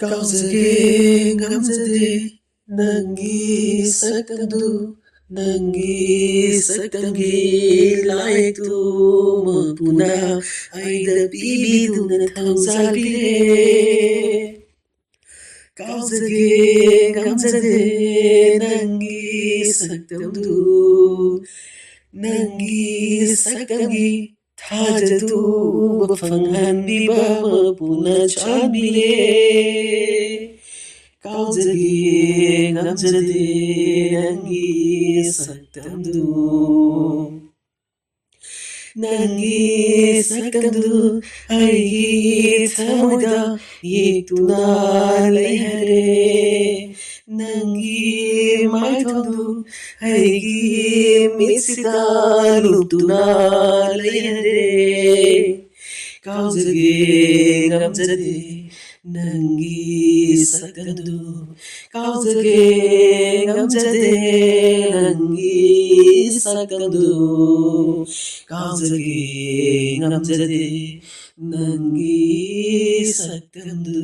ꯀꯥꯎꯖꯒꯦ ꯉꯝꯖꯗꯦ ꯅꯪꯒꯤ ꯁꯛꯇꯝꯗꯨ ꯅꯪꯒꯤ ꯁꯛꯇꯝꯒꯤ ꯂꯥꯏꯌꯦꯛꯇꯨ ꯃꯄꯨꯅ ꯑꯩꯗ ꯄꯤꯕꯤꯗꯨꯅ ꯊꯧꯖꯥꯜꯕꯤꯔꯦ ꯀꯥꯎꯖꯒꯦ ꯉꯝꯖꯗꯦ ꯅꯪꯒꯤ ꯁꯛꯇꯝꯗꯨ ꯅꯪꯒꯤ ꯁꯛꯇꯝꯒꯤ ꯊꯥꯖꯗꯨ ꯎꯕ ꯐꯪꯍꯟꯕꯤꯕ ꯃꯄꯨꯅ ꯆꯥꯟꯕꯤꯔꯦ ꯀꯥꯎꯖꯒꯦ ꯉꯝꯖꯗꯦ ꯅꯪꯒꯤ ꯁꯛꯇꯝꯗꯨ ꯅꯪꯒꯤ ꯁꯛꯇꯝꯗꯨ ꯑꯩꯒꯤ ꯊꯃꯣꯏꯗ ꯌꯦꯛꯇꯨꯅ ꯂꯩꯍꯜꯂꯦ ꯅꯪꯒꯤ ꯃꯥꯏꯊꯣꯡꯗꯨ ꯑꯩꯒꯤ ꯃꯤꯠꯁꯤꯗ ꯂꯨꯞꯇꯨꯅ ꯂꯩꯍꯜꯂꯦ ꯀꯥꯎꯖꯒꯦ ꯉꯝꯖꯗꯦ ꯅꯪꯒꯤ ꯁꯛꯇꯝꯗꯨ ꯀꯥꯎꯖꯒꯦ ꯉꯝꯖꯗꯦ ꯅꯪꯒꯤ ꯁꯛꯇꯝꯗꯨ ꯀꯥꯎꯖꯒꯦ ꯉꯝꯖꯗꯦ ꯅꯪꯒꯤ ꯁꯛꯇꯝꯗꯨ